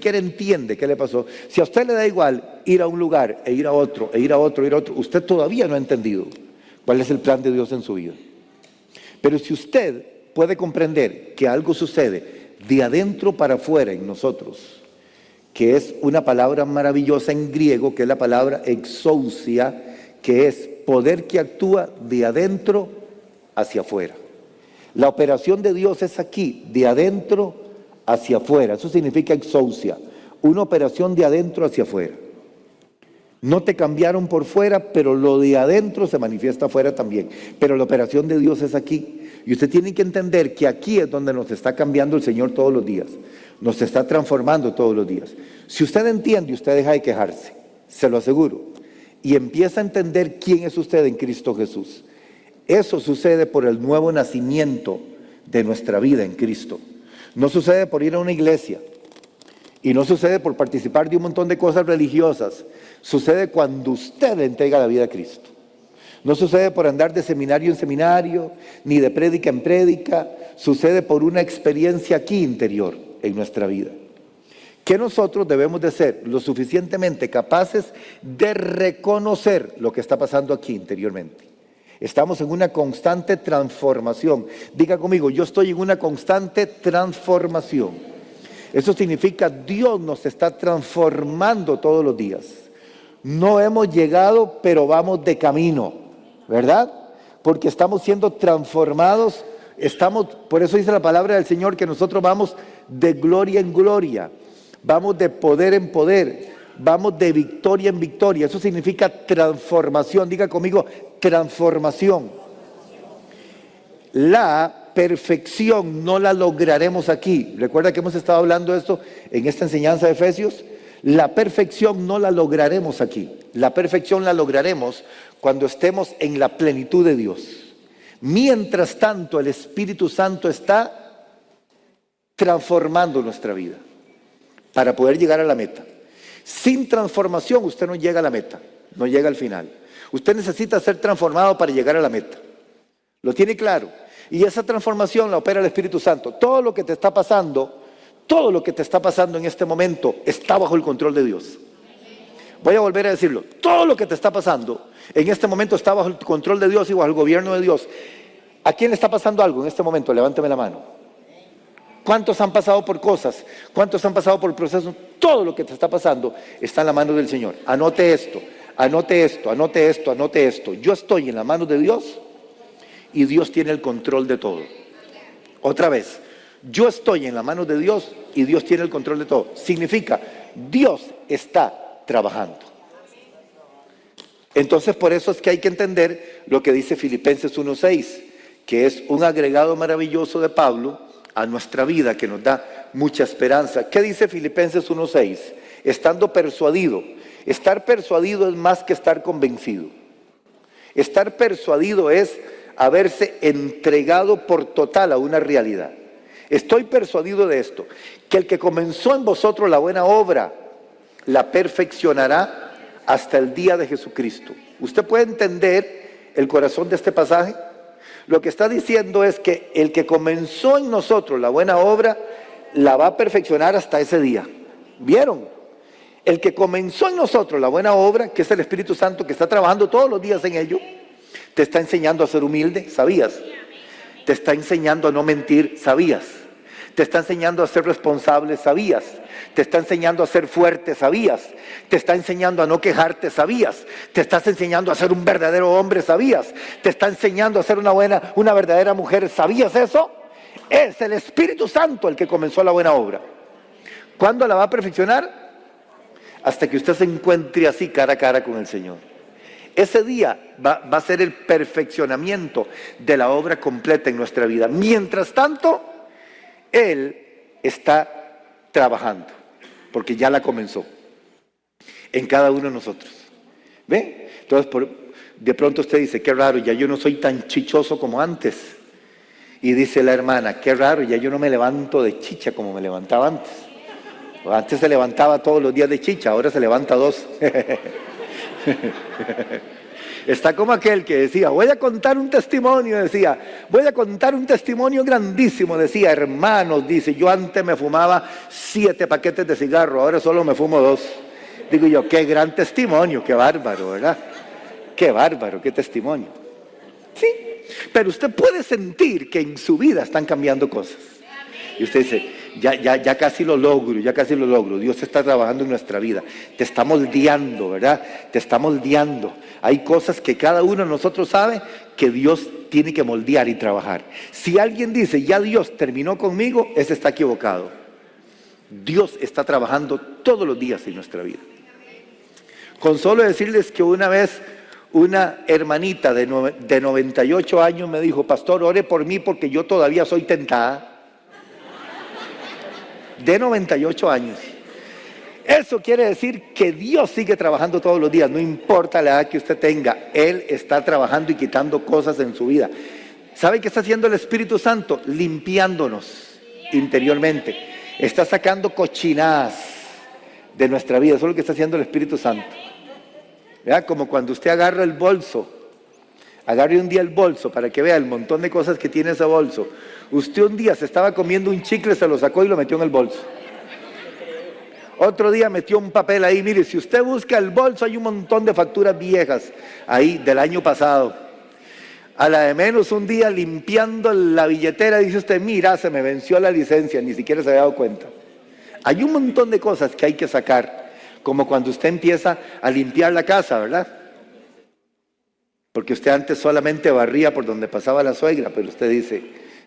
siquiera entiende qué le pasó, si a usted le da igual ir a un lugar e ir a otro, e ir a otro, e ir a otro, usted todavía no ha entendido cuál es el plan de Dios en su vida. Pero si usted puede comprender que algo sucede de adentro para afuera en nosotros, que es una palabra maravillosa en griego, que es la palabra exousia, que es poder que actúa de adentro hacia afuera. La operación de Dios es aquí, de adentro hacia afuera. Eso significa exousia, una operación de adentro hacia afuera. No te cambiaron por fuera, pero lo de adentro se manifiesta afuera también. Pero la operación de Dios es aquí. Y usted tiene que entender que aquí es donde nos está cambiando el Señor todos los días. Nos está transformando todos los días. Si usted entiende, usted deja de quejarse, se lo aseguro. Y empieza a entender quién es usted en Cristo Jesús. Eso sucede por el nuevo nacimiento de nuestra vida en Cristo. No sucede por ir a una iglesia. Y no sucede por participar de un montón de cosas religiosas. Sucede cuando usted le entrega la vida a Cristo. No sucede por andar de seminario en seminario, ni de prédica en prédica. Sucede por una experiencia aquí interior en nuestra vida. Que nosotros debemos de ser lo suficientemente capaces de reconocer lo que está pasando aquí interiormente. Estamos en una constante transformación. Diga conmigo, yo estoy en una constante transformación. Eso significa Dios nos está transformando todos los días. No hemos llegado, pero vamos de camino, ¿verdad? Porque estamos siendo transformados, por eso dice la palabra del Señor que nosotros vamos de gloria en gloria, vamos de poder en poder, vamos de victoria en victoria. Eso significa transformación. Diga conmigo, transformación. La perfección no la lograremos aquí. Recuerda que hemos estado hablando de esto en esta enseñanza de Efesios. La perfección no la lograremos aquí. La perfección la lograremos cuando estemos en la plenitud de Dios. Mientras tanto, el Espíritu Santo está transformando nuestra vida para poder llegar a la meta. Sin transformación usted no llega a la meta, no llega al final. Usted necesita ser transformado para llegar a la meta. ¿Lo tiene claro? Y esa transformación la opera el Espíritu Santo. Todo lo que te está pasando en este momento está bajo el control de Dios. Voy a volver a decirlo. Todo lo que te está pasando en este momento está bajo el control de Dios y bajo el gobierno de Dios. ¿A quién le está pasando algo en este momento? Levánteme la mano. ¿Cuántos han pasado por cosas? ¿Cuántos han pasado por procesos? Todo lo que te está pasando está en la mano del Señor. Anote esto, anote esto, anote esto, anote esto. Yo estoy en la mano de Dios y Dios tiene el control de todo. Otra vez, yo estoy en la mano de Dios y Dios tiene el control de todo. Significa, Dios está trabajando. Entonces, por eso es que hay que entender lo que dice Filipenses 1:6, que es un agregado maravilloso de Pablo a nuestra vida, que nos da mucha esperanza. ¿Qué dice Filipenses 1:6? Estando persuadido. Estar persuadido es más que estar convencido. Estar persuadido es haberse entregado por total a una realidad. Estoy persuadido de esto, que el que comenzó en vosotros la buena obra, la perfeccionará hasta el día de Jesucristo. ¿Usted puede entender el corazón de este pasaje? Lo que está diciendo es que el que comenzó en nosotros la buena obra, la va a perfeccionar hasta ese día. ¿Vieron? El que comenzó en nosotros la buena obra, que es el Espíritu Santo que está trabajando todos los días en ello, te está enseñando a ser humilde, ¿sabías? Te está enseñando a no mentir, ¿sabías? Te está enseñando a ser responsable, ¿sabías? Te está enseñando a ser fuerte, ¿sabías? Te está enseñando a no quejarte, ¿sabías? Te estás enseñando a ser un verdadero hombre, ¿sabías? Te está enseñando a ser una verdadera mujer, ¿sabías eso? Es el Espíritu Santo el que comenzó la buena obra. ¿Cuándo la va a perfeccionar? Hasta que usted se encuentre así cara a cara con el Señor. Ese día va a ser el perfeccionamiento de la obra completa en nuestra vida. Mientras tanto, Él está trabajando, porque ya la comenzó en cada uno de nosotros. ¿Ve? Entonces, de pronto usted dice, qué raro, ya yo no soy tan chichoso como antes. Y dice la hermana, qué raro, ya yo no me levanto de chicha como me levantaba antes. Antes se levantaba todos los días de chicha, ahora se levanta 2. Está como aquel que decía, voy a contar un testimonio, decía, voy a contar un testimonio grandísimo, decía, hermanos, dice, yo antes me fumaba 7 paquetes de cigarro, ahora solo me fumo 2. Digo yo, qué gran testimonio, qué bárbaro, ¿verdad? Qué bárbaro, qué testimonio. Sí, pero usted puede sentir que en su vida están cambiando cosas. Y usted dice, ya casi lo logro, ya casi lo logro. Dios está trabajando en nuestra vida. Te está moldeando, ¿verdad? Te está moldeando. Hay cosas que cada uno de nosotros sabe que Dios tiene que moldear y trabajar. Si alguien dice, ya Dios terminó conmigo, ese está equivocado. Dios está trabajando todos los días en nuestra vida. Con solo decirles que una vez una hermanita de 98 años me dijo, pastor, ore por mí porque yo todavía soy tentada. De 98 años. Eso quiere decir que Dios sigue trabajando todos los días, no importa la edad que usted tenga, Él está trabajando y quitando cosas en su vida. ¿Sabe qué está haciendo el Espíritu Santo? Limpiándonos interiormente. Está sacando cochinadas de nuestra vida, eso es lo que está haciendo el Espíritu Santo. ¿Verdad? Como cuando usted agarra el bolso, agarre un día el bolso para que vea el montón de cosas que tiene ese bolso. Usted un día se estaba comiendo un chicle, se lo sacó y lo metió en el bolso. Otro día metió un papel ahí. Mire, si usted busca el bolso, hay un montón de facturas viejas ahí del año pasado. A la de menos un día limpiando la billetera, dice usted, mira, se me venció la licencia, ni siquiera se había dado cuenta. Hay un montón de cosas que hay que sacar, como cuando usted empieza a limpiar la casa, ¿verdad? Porque usted antes solamente barría por donde pasaba la suegra, pero usted dice,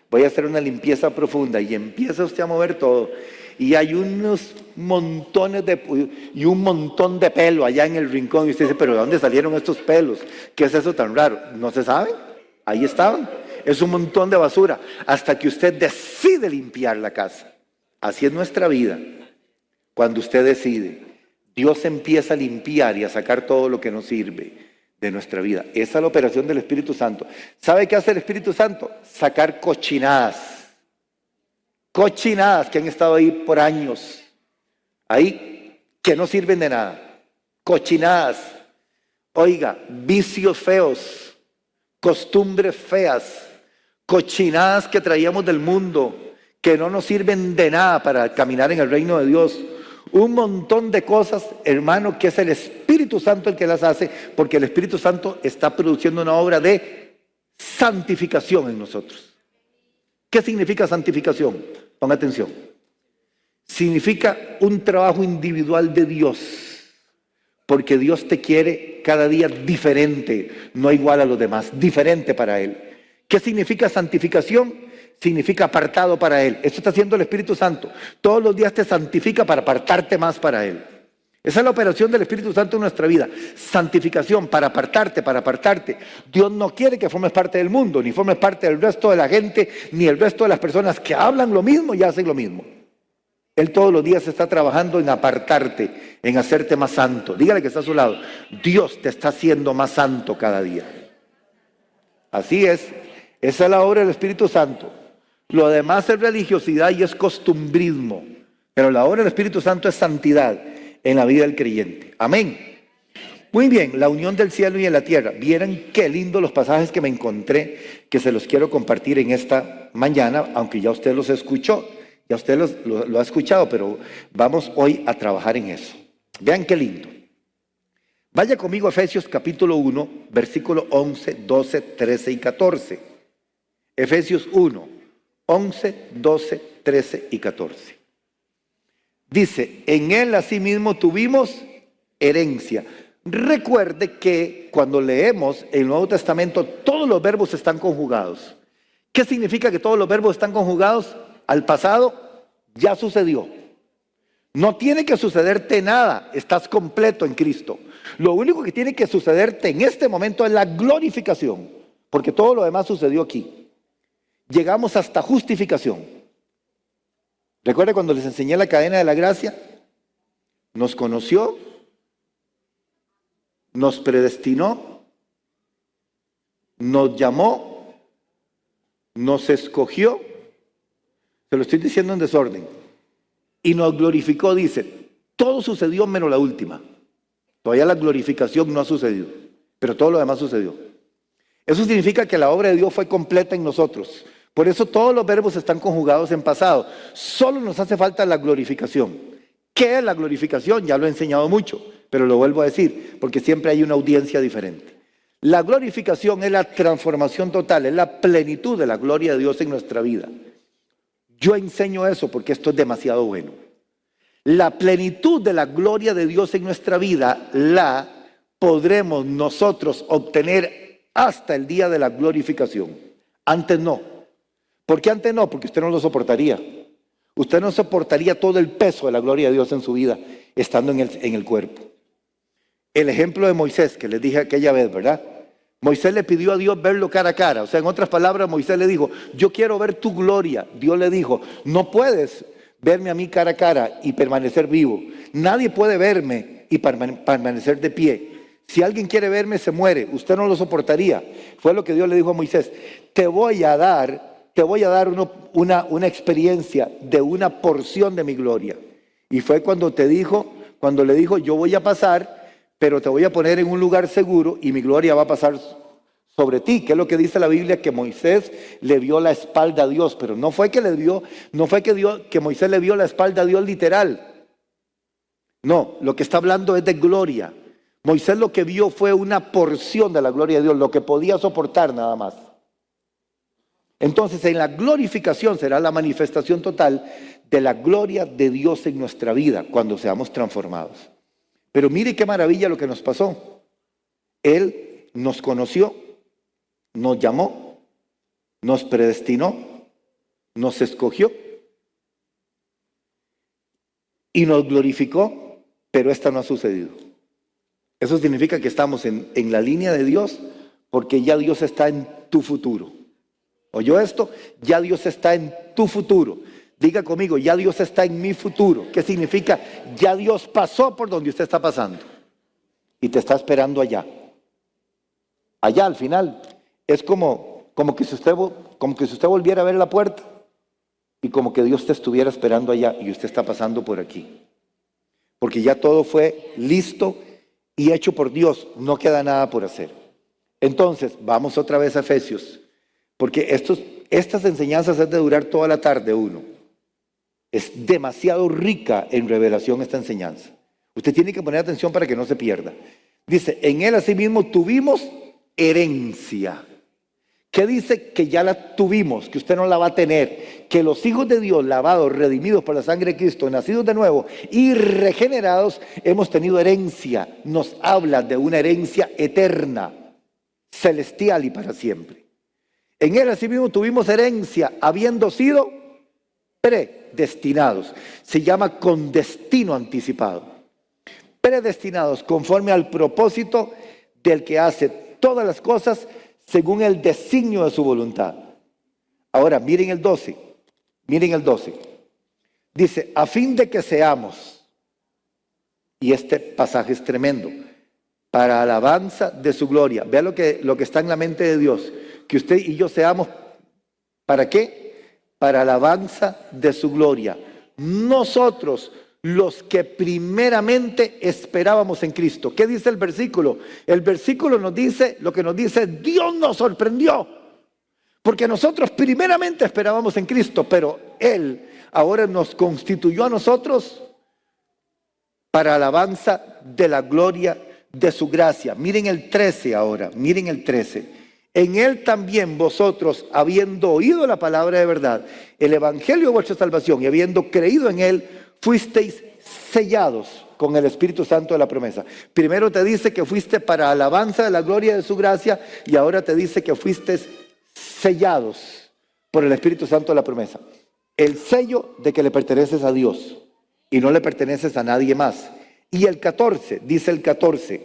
voy a hacer una limpieza profunda y empieza usted a mover todo. Y hay unos montones y un montón de pelo allá en el rincón. Y usted dice, pero ¿de dónde salieron estos pelos? ¿Qué es eso tan raro? No se sabe, ahí estaban. Es un montón de basura hasta que usted decide limpiar la casa. Así es nuestra vida. Cuando usted decide, Dios empieza a limpiar y a sacar todo lo que no sirve de nuestra vida. Esa es la operación del Espíritu Santo. ¿Sabe qué hace el Espíritu Santo? Sacar cochinadas. Cochinadas que han estado ahí por años. Ahí que no sirven de nada. Cochinadas. Oiga, vicios feos. Costumbres feas. Cochinadas que traíamos del mundo. Que no nos sirven de nada para caminar en el reino de Dios. Un montón de cosas, hermano, que es el Espíritu Santo el que las hace, porque el Espíritu Santo está produciendo una obra de santificación en nosotros. ¿Qué significa santificación? Ponga atención. Significa un trabajo individual de Dios, porque Dios te quiere cada día diferente, no igual a los demás, diferente para Él. ¿Qué significa santificación? Significa apartado para Él. Esto está haciendo el Espíritu Santo. Todos los días te santifica para apartarte más para Él. Esa es la operación del Espíritu Santo en nuestra vida. Santificación, para apartarte, para apartarte. Dios no quiere que formes parte del mundo, ni formes parte del resto de la gente, ni el resto de las personas que hablan lo mismo y hacen lo mismo. Él todos los días está trabajando en apartarte, en hacerte más santo. Dígale que está a su lado. Dios te está haciendo más santo cada día. Así es. Esa es la obra del Espíritu Santo. Lo demás es religiosidad y es costumbrismo. Pero la obra del Espíritu Santo es santidad en la vida del creyente. Amén. Muy bien, la unión del cielo y de la tierra. Vieran qué lindo los pasajes que me encontré, que se los quiero compartir en esta mañana, aunque ya usted los escuchó. Ya usted lo ha escuchado, pero vamos hoy a trabajar en eso. Vean qué lindo. Vaya conmigo a Efesios capítulo 1, versículo 11, 12, 13 y 14. Efesios 1, 11, 12, 13 y 14. Dice, en Él asimismo tuvimos herencia. Recuerde que cuando leemos el Nuevo Testamento, todos los verbos están conjugados. ¿Qué significa que todos los verbos están conjugados? Al pasado ya sucedió. No tiene que sucederte nada, estás completo en Cristo. Lo único que tiene que sucederte en este momento es la glorificación, porque todo lo demás sucedió aquí. Llegamos hasta justificación. ¿Recuerda cuando les enseñé la cadena de la gracia? Nos conoció, nos predestinó, nos llamó, nos escogió. Se lo estoy diciendo en desorden. Y nos glorificó, dice. Todo sucedió menos la última. Todavía la glorificación no ha sucedido. pero todo lo demás sucedió. Eso significa que la obra de Dios fue completa en nosotros. Por eso todos los verbos están conjugados en pasado. Solo nos hace falta la glorificación. ¿Qué es la glorificación? Ya lo he enseñado mucho, pero lo vuelvo a decir, porque siempre hay una audiencia diferente. La glorificación es la transformación total, es la plenitud de la gloria de Dios en nuestra vida. Yo enseño eso porque esto es demasiado bueno. La plenitud de la gloria de Dios en nuestra vida la podremos nosotros obtener hasta el día de la glorificación. Antes no. ¿Por qué antes no? Porque usted no lo soportaría. Usted no soportaría todo el peso de la gloria de Dios en su vida estando en el cuerpo. El ejemplo de Moisés que les dije aquella vez, ¿verdad? Moisés le pidió a Dios verlo cara a cara. O sea, en otras palabras, Moisés le dijo, yo quiero ver tu gloria. Dios le dijo, no puedes verme a mí cara a cara y permanecer vivo. Nadie puede verme y permanecer de pie. Si alguien quiere verme, se muere. Usted no lo soportaría. Fue lo que Dios le dijo a Moisés. Te voy a dar una experiencia de una porción de mi gloria. Y fue cuando le dijo, yo voy a pasar, pero te voy a poner en un lugar seguro y mi gloria va a pasar sobre ti. Que es lo que dice la Biblia, que Moisés le vio la espalda a Dios, pero no fue que Moisés le vio la espalda a Dios literal. No, lo que está hablando es de gloria. Moisés lo que vio fue una porción de la gloria de Dios, lo que podía soportar nada más. Entonces, en la glorificación será la manifestación total de la gloria de Dios en nuestra vida cuando seamos transformados. Pero mire qué maravilla lo que nos pasó. Él nos conoció, nos llamó, nos predestinó, nos escogió y nos glorificó, pero esto no ha sucedido. Eso significa que estamos en la línea de Dios porque ya Dios está en tu futuro. ¿Oyó esto? Ya Dios está en tu futuro. Diga conmigo, ya Dios está en mi futuro. ¿Qué significa? Ya Dios pasó por donde usted está pasando y te está esperando allá. Allá al final. Es como que si usted volviera a ver la puerta y como que Dios te estuviera esperando allá y usted está pasando por aquí. Porque ya todo fue listo y hecho por Dios. No queda nada por hacer. Entonces, vamos otra vez a Efesios. Porque estas enseñanzas es de durar toda la tarde uno. Es demasiado rica en revelación esta enseñanza. Usted tiene que poner atención para que no se pierda. Dice, en él asimismo tuvimos herencia. ¿Qué dice? Que ya la tuvimos, que usted no la va a tener. Que los hijos de Dios, lavados, redimidos por la sangre de Cristo, nacidos de nuevo y regenerados, hemos tenido herencia. Nos habla de una herencia eterna, celestial y para siempre. En él asimismo tuvimos herencia, habiendo sido predestinados. Se llama con destino anticipado. Predestinados conforme al propósito del que hace todas las cosas según el designio de su voluntad. Ahora, miren el 12. Miren el 12. Dice, a fin de que seamos, y este pasaje es tremendo, para alabanza de su gloria. Vea lo que está en la mente de Dios. Que usted y yo seamos, ¿para qué? Para alabanza de su gloria. Nosotros, los que primeramente esperábamos en Cristo. ¿Qué dice el versículo? El versículo nos dice, lo que nos dice, Dios nos sorprendió. Porque nosotros primeramente esperábamos en Cristo, pero Él ahora nos constituyó a nosotros para alabanza de la gloria de su gracia. Miren el 13 ahora, miren el 13. En él también vosotros, habiendo oído la palabra de verdad, el evangelio de vuestra salvación y habiendo creído en él, fuisteis sellados con el Espíritu Santo de la promesa. Primero te dice que fuiste para alabanza de la gloria de su gracia y ahora te dice que fuisteis sellados por el Espíritu Santo de la promesa. El sello de que le perteneces a Dios y no le perteneces a nadie más. Y el 14, dice el 14,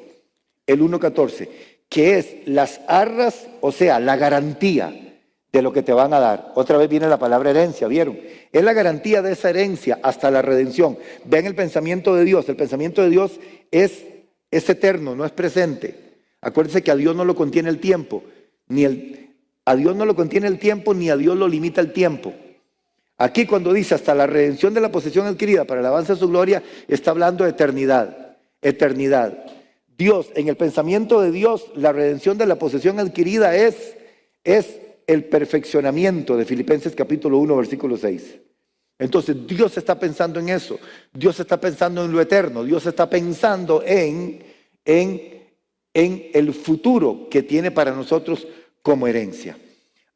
el 1:14, que es las arras, o sea, la garantía de lo que te van a dar. Otra vez viene la palabra herencia, ¿vieron? Es la garantía de esa herencia hasta la redención. Vean el pensamiento de Dios. El pensamiento de Dios es eterno, no es presente. Acuérdense que a Dios no lo contiene el tiempo, a Dios no lo contiene el tiempo, ni a Dios lo limita el tiempo. Aquí cuando dice hasta la redención de la posesión adquirida para el avance de su gloria, está hablando de eternidad. Eternidad. Dios, en el pensamiento de Dios, la redención de la posesión adquirida es el perfeccionamiento de Filipenses capítulo 1, versículo 6. Entonces Dios está pensando en eso, Dios está pensando en lo eterno, Dios está pensando en el futuro que tiene para nosotros como herencia.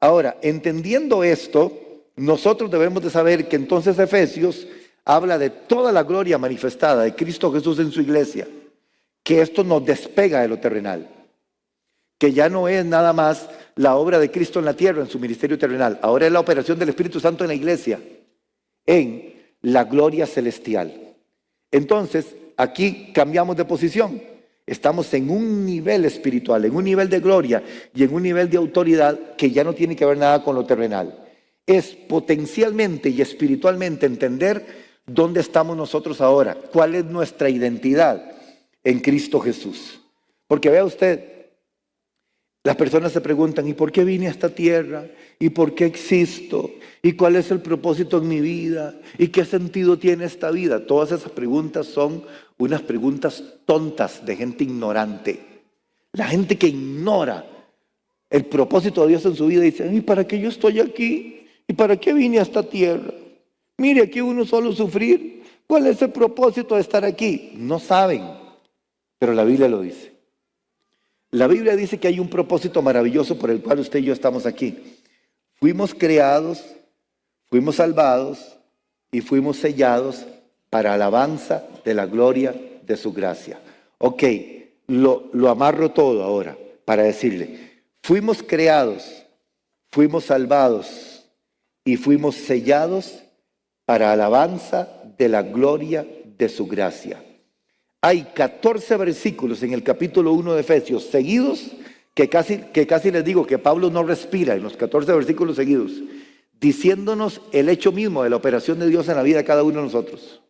Ahora, entendiendo esto, nosotros debemos de saber que entonces Efesios habla de toda la gloria manifestada de Cristo Jesús en su iglesia, que esto nos despega de lo terrenal, que ya no es nada más la obra de Cristo en la tierra, en su ministerio terrenal, ahora es la operación del Espíritu Santo en la iglesia, en la gloria celestial. Entonces, aquí cambiamos de posición. Estamos en un nivel espiritual, en un nivel de gloria y en un nivel de autoridad que ya no tiene que ver nada con lo terrenal. Es potencialmente y espiritualmente entender dónde estamos nosotros ahora, cuál es nuestra identidad en Cristo Jesús. Porque vea usted, las personas se preguntan, ¿y por qué vine a esta tierra? ¿Y por qué existo? ¿Y cuál es el propósito en mi vida? ¿Y qué sentido tiene esta vida? Todas esas preguntas son unas preguntas tontas de gente ignorante. La gente que ignora el propósito de Dios en su vida dice, ¿y para qué yo estoy aquí? ¿Y para qué vine a esta tierra? Mire, aquí uno solo sufrir. ¿Cuál es el propósito de estar aquí? No saben, pero la Biblia lo dice. La Biblia dice que hay un propósito maravilloso por el cual usted y yo estamos aquí. Fuimos creados, fuimos salvados y fuimos sellados para alabanza de la gloria de su gracia. Ok, lo amarro todo ahora para decirle, fuimos creados, fuimos salvados y fuimos sellados para alabanza de la gloria de su gracia. Hay 14 versículos en el capítulo 1 de Efesios seguidos, que casi les digo que Pablo no respira en los 14 versículos seguidos, diciéndonos el hecho mismo de la operación de Dios en la vida de cada uno de nosotros,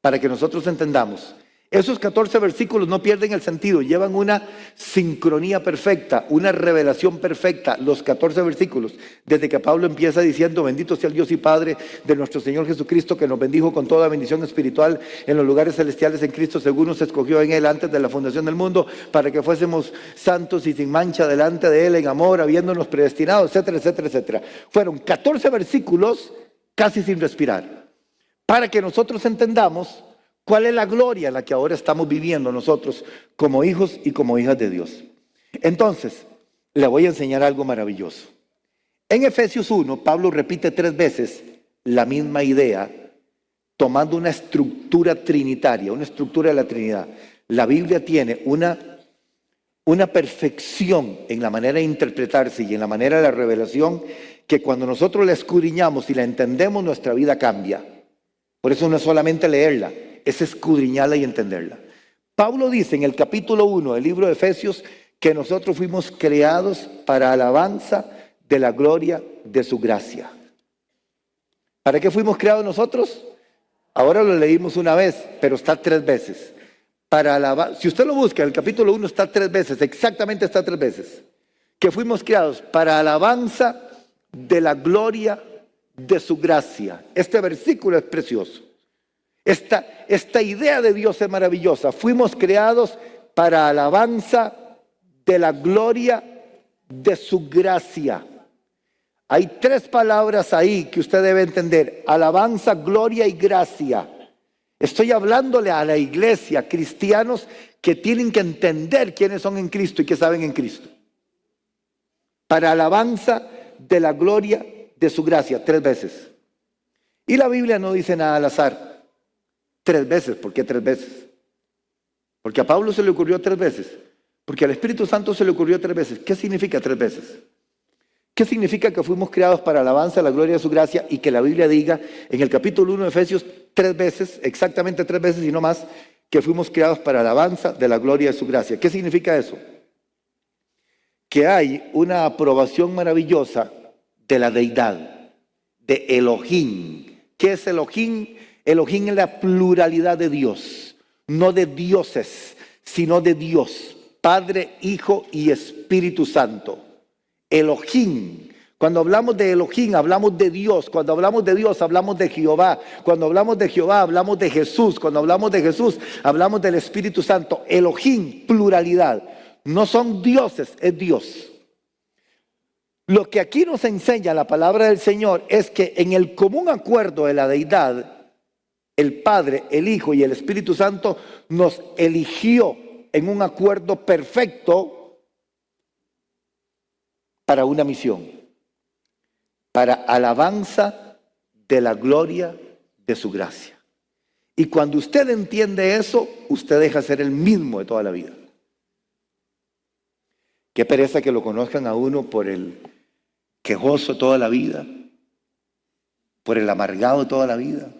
para que nosotros entendamos. Esos 14 versículos no pierden el sentido, llevan una sincronía perfecta, una revelación perfecta, los 14 versículos, desde que Pablo empieza diciendo, bendito sea el Dios y Padre de nuestro Señor Jesucristo, que nos bendijo con toda bendición espiritual en los lugares celestiales en Cristo, según nos escogió en Él antes de la fundación del mundo, para que fuésemos santos y sin mancha delante de Él en amor, habiéndonos predestinado, etcétera, etcétera, etcétera. Fueron 14 versículos casi sin respirar, para que nosotros entendamos ¿cuál es la gloria en la que ahora estamos viviendo nosotros como hijos y como hijas de Dios? Entonces, le voy a enseñar algo maravilloso. En Efesios 1, Pablo repite 3 veces la misma idea, tomando una estructura trinitaria, una estructura de la Trinidad. La Biblia tiene una perfección en la manera de interpretarse y en la manera de la revelación que cuando nosotros la escudriñamos y la entendemos, nuestra vida cambia. Por eso no es solamente leerla, es escudriñarla y entenderla. Pablo dice en el capítulo 1 del libro de Efesios que nosotros fuimos creados para alabanza de la gloria de su gracia. ¿Para qué fuimos creados nosotros? Ahora lo leímos una vez, pero está 3 veces. Para alabar, si usted lo busca, el capítulo 1 está 3 veces, exactamente está 3 veces. Que fuimos creados para alabanza de la gloria de su gracia. Este versículo es precioso. Esta idea de Dios es maravillosa. Fuimos creados para alabanza de la gloria de su gracia. Hay 3 palabras ahí que usted debe entender. Alabanza, gloria y gracia. Estoy hablándole a la iglesia, cristianos que tienen que entender quiénes son en Cristo y que saben en Cristo. Para alabanza de la gloria de su gracia, 3 veces. Y la Biblia no dice nada al azar. 3 veces, ¿por qué 3 veces? Porque a Pablo se le ocurrió 3 veces, porque al Espíritu Santo se le ocurrió 3 veces. ¿Qué significa 3 veces? ¿Qué significa que fuimos creados para alabanza, la gloria de su gracia y que la Biblia diga en el capítulo 1 de Efesios 3 veces, exactamente 3 veces y no más, que fuimos creados para alabanza de la gloria de su gracia? ¿Qué significa eso? Que hay una aprobación maravillosa de la deidad, de Elohim. ¿Qué es Elohim? Elohim es la pluralidad de Dios, no de dioses, sino de Dios, Padre, Hijo y Espíritu Santo. Elohim, Cuando hablamos de Elohim, hablamos de Dios. Cuando hablamos de Dios, hablamos de Jehová. Cuando hablamos de Jehová, hablamos de Jesús. Cuando hablamos de Jesús, hablamos del Espíritu Santo. Elohim, pluralidad. No son dioses, es Dios. Lo que aquí nos enseña la palabra del Señor es que en el común acuerdo de la deidad, el Padre, el Hijo y el Espíritu Santo nos eligió en un acuerdo perfecto para una misión. Para alabanza de la gloria de su gracia. Y cuando usted entiende eso, usted deja de ser el mismo de toda la vida. Qué pereza que lo conozcan a uno por el quejoso toda la vida, por el amargado toda la vida,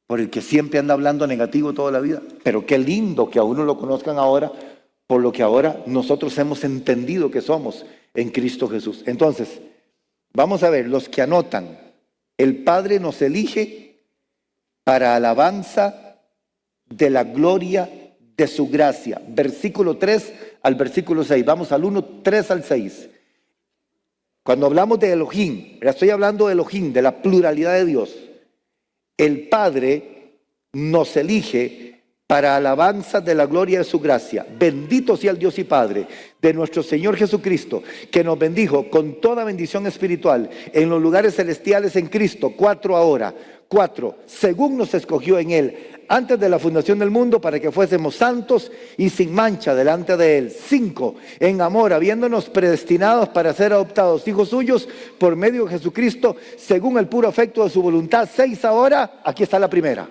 por el que siempre anda hablando negativo toda la vida. Pero qué lindo que a uno lo conozcan ahora por lo que ahora nosotros hemos entendido que somos en Cristo Jesús. Entonces, vamos a ver, los que anotan, el Padre nos elige para alabanza de la gloria de su gracia. Versículo 3 al versículo 6. Vamos al 1, 3 al 6. Cuando hablamos de Elohim, estoy hablando de Elohim, de la pluralidad de Dios. El Padre nos elige para alabanza de la gloria de su gracia. Bendito sea el Dios y Padre de nuestro Señor Jesucristo, que nos bendijo con toda bendición espiritual en los lugares celestiales en Cristo. 4 ahora. 4, según nos escogió en Él antes de la fundación del mundo para que fuésemos santos y sin mancha delante de Él. 5, en amor, habiéndonos predestinados para ser adoptados hijos suyos por medio de Jesucristo, según el puro afecto de su voluntad. 6 ahora, aquí está la primera.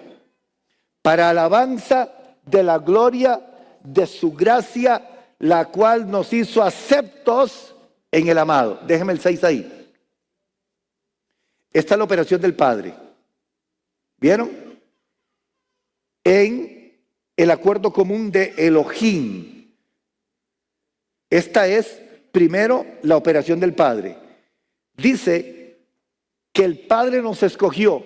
Para alabanza de la gloria de su gracia, la cual nos hizo aceptos en el amado. Déjeme el 6 ahí. Esta es la operación del Padre. ¿Vieron? En el acuerdo común de Elohim. Esta es primero la operación del Padre. Dice que el Padre nos escogió,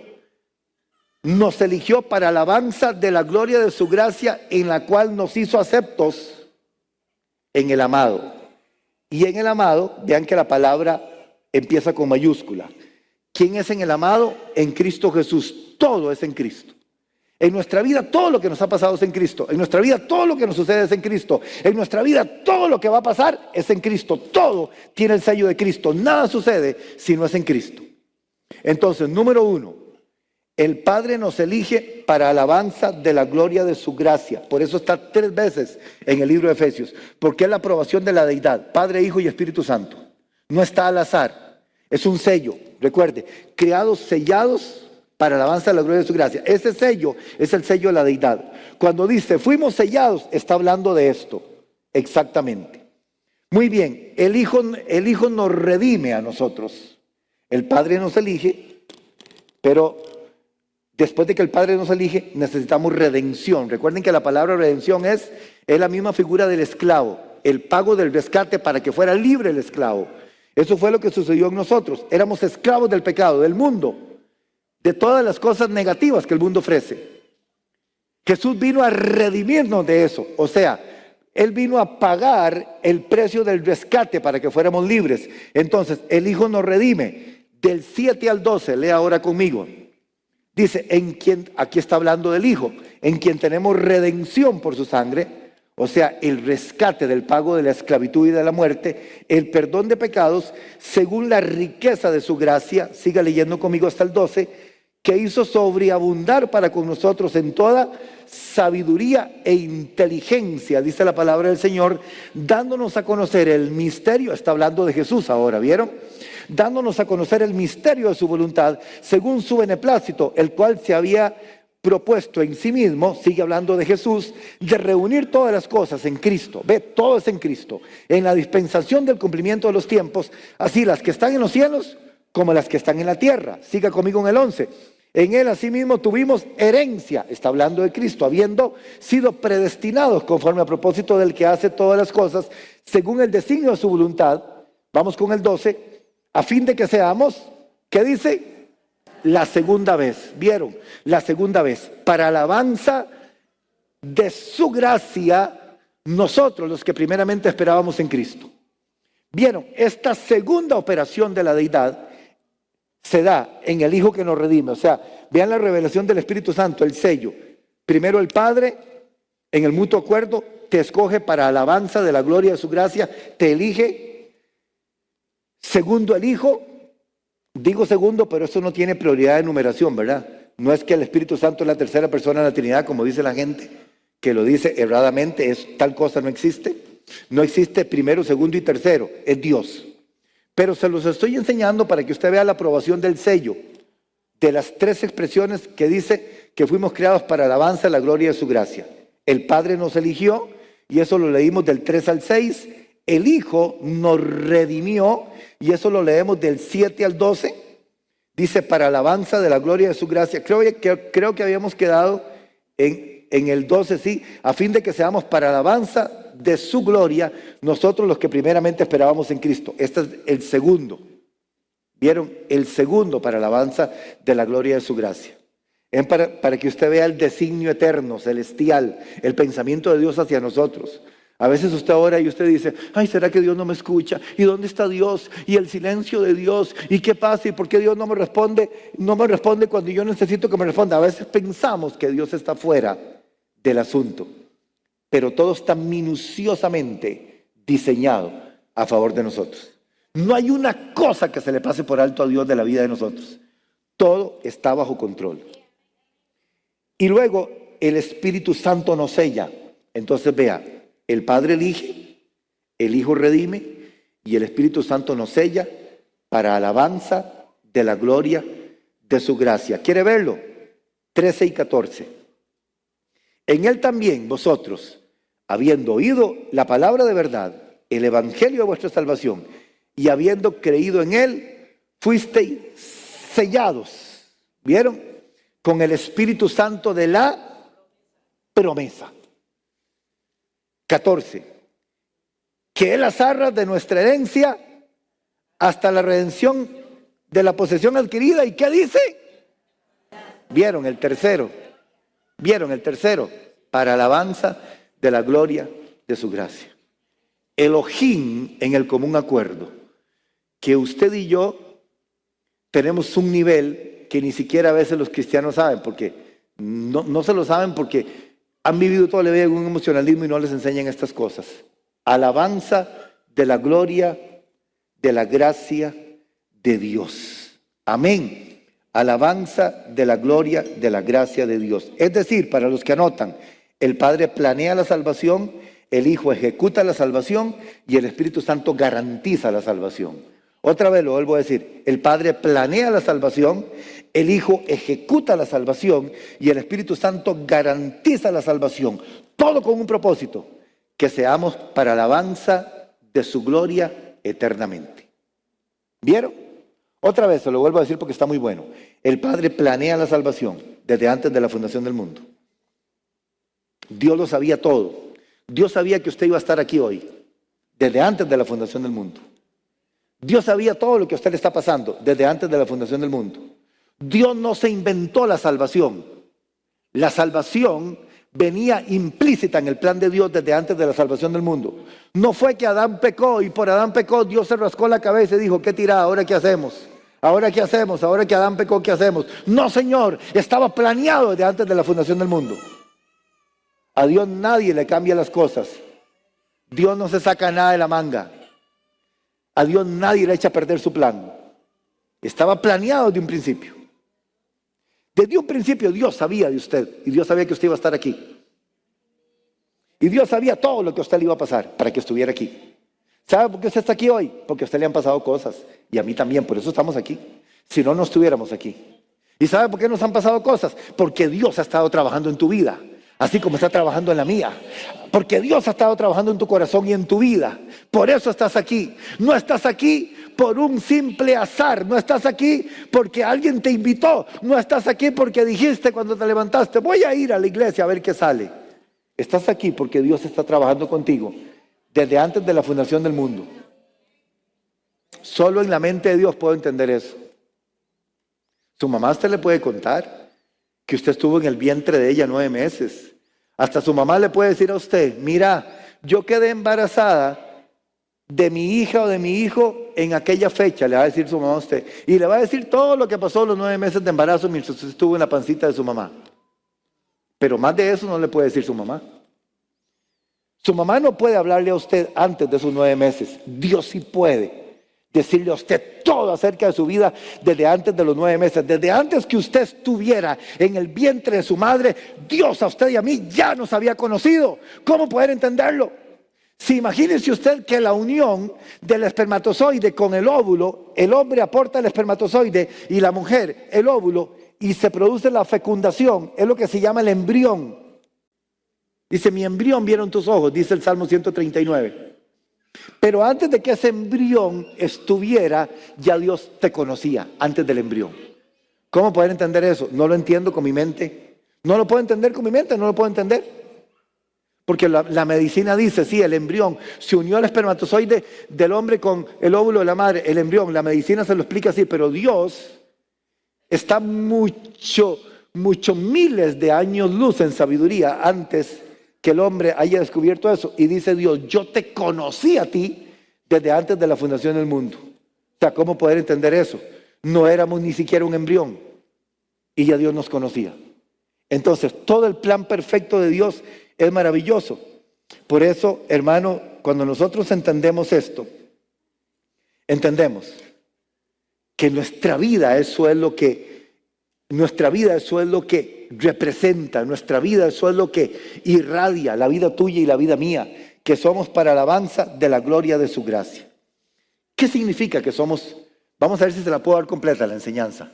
nos eligió para alabanza de la gloria de su gracia, en la cual nos hizo aceptos en el amado. Y en el amado, vean que la palabra empieza con mayúscula. ¿Quién es en el amado? En Cristo Jesús. Todo es en Cristo. En nuestra vida todo lo que nos ha pasado es en Cristo. En nuestra vida todo lo que nos sucede es en Cristo. En nuestra vida todo lo que va a pasar es en Cristo. Todo tiene el sello de Cristo. Nada sucede si no es en Cristo. Entonces, número 1, el Padre nos elige para alabanza de la gloria de su gracia. Por eso está 3 veces en el libro de Efesios. Porque es la aprobación de la deidad, Padre, Hijo y Espíritu Santo. No está al azar. Es un sello. Recuerde, creados, sellados para alabanza de la gloria de su gracia. Ese sello es el sello de la deidad. Cuando dice fuimos sellados, está hablando de esto. Exactamente. Muy bien, el Hijo nos redime a nosotros. El Padre nos elige, pero después de que el Padre nos elige, necesitamos redención. Recuerden que la palabra redención es la misma figura del esclavo. El pago del rescate para que fuera libre el esclavo. Eso fue lo que sucedió en nosotros. Éramos esclavos del pecado, del mundo, de todas las cosas negativas que el mundo ofrece. Jesús vino a redimirnos de eso. O sea, Él vino a pagar el precio del rescate para que fuéramos libres. Entonces, el Hijo nos redime. Del 7 al 12, lea ahora conmigo. Dice, aquí está hablando del Hijo, en quien tenemos redención por su sangre. O sea, el rescate del pago de la esclavitud y de la muerte, el perdón de pecados, según la riqueza de su gracia, siga leyendo conmigo hasta el 12, que hizo sobreabundar para con nosotros en toda sabiduría e inteligencia, dice la palabra del Señor, dándonos a conocer el misterio, está hablando de Jesús ahora, ¿vieron? Dándonos a conocer el misterio de su voluntad, según su beneplácito, el cual se había propuesto en sí mismo, sigue hablando de Jesús, de reunir todas las cosas en Cristo. Ve, todo es en Cristo. En la dispensación del cumplimiento de los tiempos, así las que están en los cielos como las que están en la tierra. Siga conmigo en el 11. En Él asimismo tuvimos herencia, está hablando de Cristo, habiendo sido predestinados conforme a propósito del que hace todas las cosas, según el designio de su voluntad. Vamos con el 12, a fin de que seamos, ¿qué dice? La segunda vez, ¿vieron? La segunda vez, para alabanza de su gracia, nosotros los que primeramente esperábamos en Cristo. Vieron, esta segunda operación de la deidad se da en el Hijo que nos redime. O sea, vean la revelación del Espíritu Santo, el sello. Primero el Padre, en el mutuo acuerdo, te escoge para alabanza de la gloria de su gracia, te elige. Segundo el Hijo, digo segundo, pero eso no tiene prioridad de numeración, ¿verdad? No es que el Espíritu Santo es la tercera persona de la Trinidad, como dice la gente, que lo dice erradamente, tal cosa no existe. No existe primero, segundo y tercero, es Dios. Pero se los estoy enseñando para que usted vea la aprobación del sello, de las tres expresiones que dice que fuimos creados para alabanza de la gloria de su gracia. El Padre nos eligió, y eso lo leímos del 3 al 6. El Hijo nos redimió, y eso lo leemos del 7 al 12. Dice, para alabanza de la gloria de su gracia. Creo que habíamos quedado en el 12, sí, a fin de que seamos para alabanza de su gloria, nosotros los que primeramente esperábamos en Cristo. Este es el segundo. ¿Vieron? El segundo para alabanza de la gloria de su gracia. Es para que usted vea el designio eterno, celestial, el pensamiento de Dios hacia nosotros. A veces usted ora y usted dice, ay, ¿será que Dios no me escucha? ¿Y dónde está Dios? ¿Y el silencio de Dios? ¿Y qué pasa? ¿Y por qué Dios no me responde? No me responde cuando yo necesito que me responda. A veces pensamos que Dios está fuera del asunto, pero todo está minuciosamente diseñado a favor de nosotros. No hay una cosa que se le pase por alto a Dios de la vida de nosotros. Todo está bajo control. Y luego el Espíritu Santo nos sella. Entonces vea, el Padre elige, el Hijo redime y el Espíritu Santo nos sella para alabanza de la gloria de su gracia. ¿Quiere verlo? 13 y 14. En él también vosotros, habiendo oído la palabra de verdad, el evangelio de vuestra salvación, y habiendo creído en él, fuisteis sellados, ¿vieron? Con el Espíritu Santo de la promesa. 14. Que es las arras de nuestra herencia hasta la redención de la posesión adquirida. ¿Y qué dice? ¿Vieron el tercero? ¿Vieron el tercero? Para alabanza de la gloria de su gracia. Elohim en el común acuerdo. Que usted y yo tenemos un nivel que ni siquiera a veces los cristianos saben, porque no se lo saben porque han vivido toda la vida en un emocionalismo y no les enseñan estas cosas. Alabanza de la gloria, de la gracia de Dios. Amén. Alabanza de la gloria, de la gracia de Dios. Es decir, para los que anotan, el Padre planea la salvación, el Hijo ejecuta la salvación y el Espíritu Santo garantiza la salvación. Otra vez lo vuelvo a decir, el Padre planea la salvación, el Hijo ejecuta la salvación y el Espíritu Santo garantiza la salvación. Todo con un propósito, que seamos para alabanza de su gloria eternamente. ¿Vieron? Otra vez se lo vuelvo a decir porque está muy bueno. El Padre planea la salvación desde antes de la fundación del mundo. Dios lo sabía todo. Dios sabía que usted iba a estar aquí hoy, desde antes de la fundación del mundo. Dios sabía todo lo que a usted le está pasando desde antes de la fundación del mundo. Dios no se inventó la salvación. La salvación venía implícita en el plan de Dios desde antes de la salvación del mundo. No fue que Adán pecó y por Adán pecó Dios se rascó la cabeza y dijo, qué tirada, ¿ahora qué hacemos? ¿Ahora qué hacemos? Ahora que Adán pecó, ¿qué hacemos? No, Señor, estaba planeado desde antes de la fundación del mundo. A Dios nadie le cambia las cosas. Dios no se saca nada de la manga. A Dios nadie le echa a perder su plan. Estaba planeado desde un principio. Desde un principio Dios sabía de usted y Dios sabía que usted iba a estar aquí. Y Dios sabía todo lo que a usted le iba a pasar para que estuviera aquí. ¿Sabe por qué usted está aquí hoy? Porque a usted le han pasado cosas y a mí también, por eso estamos aquí. Si no, no estuviéramos aquí. ¿Y sabe por qué nos han pasado cosas? Porque Dios ha estado trabajando en tu vida, así como está trabajando en la mía. Porque Dios ha estado trabajando en tu corazón y en tu vida. Por eso estás aquí. No estás aquí por un simple azar. No estás aquí porque alguien te invitó. No estás aquí porque dijiste cuando te levantaste, voy a ir a la iglesia a ver qué sale. Estás aquí porque Dios está trabajando contigo desde antes de la fundación del mundo. Solo en la mente de Dios puedo entender eso. Su mamá usted le puede contar que usted estuvo en el vientre de ella 9 meses. Hasta su mamá le puede decir a usted, mira, yo quedé embarazada de mi hija o de mi hijo en aquella fecha, le va a decir su mamá a usted. Y le va a decir todo lo que pasó los 9 meses de embarazo mientras usted estuvo en la pancita de su mamá. Pero más de eso no le puede decir su mamá. Su mamá no puede hablarle a usted antes de sus 9 meses. Dios sí puede decirle a usted todo acerca de su vida desde antes de los 9 meses. Desde antes que usted estuviera en el vientre de su madre, Dios a usted y a mí ya nos había conocido. ¿Cómo poder entenderlo? Si imagínese usted que la unión del espermatozoide con el óvulo, el hombre aporta el espermatozoide y la mujer el óvulo, y se produce la fecundación, es lo que se llama el embrión. Dice, mi embrión vieron tus ojos, dice el Salmo 139. Pero antes de que ese embrión estuviera, ya Dios te conocía, antes del embrión. ¿Cómo poder entender eso? No lo entiendo con mi mente. No lo puedo entender con mi mente, no lo puedo entender. Porque la medicina dice, sí, el embrión se unió al espermatozoide del hombre con el óvulo de la madre, el embrión. La medicina se lo explica así, pero Dios está mucho miles de años luz en sabiduría antes que el hombre haya descubierto eso. Y dice Dios, yo te conocí a ti desde antes de la fundación del mundo. O sea, ¿cómo poder entender eso? No éramos ni siquiera un embrión y ya Dios nos conocía. Entonces, todo el plan perfecto de Dios es maravilloso. Por eso, hermano, cuando nosotros entendemos esto, entendemos que nuestra vida eso es lo que representa, nuestra vida eso es lo que irradia la vida tuya y la vida mía, que somos para alabanza de la gloria de su gracia. ¿Qué significa que somos? Vamos a ver si se la puedo dar completa la enseñanza.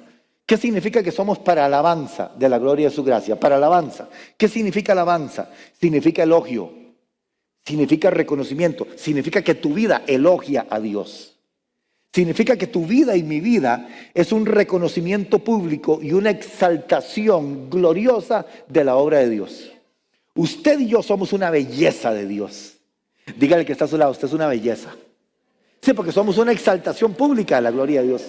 ¿Qué significa que somos para alabanza de la gloria de su gracia? Para alabanza. ¿Qué significa alabanza? Significa elogio, significa reconocimiento, significa que tu vida elogia a Dios. Significa que tu vida y mi vida es un reconocimiento público y una exaltación gloriosa de la obra de Dios. Usted y yo somos una belleza de Dios. Dígale que está a su lado, usted es una belleza. Sí, porque somos una exaltación pública de la gloria de Dios.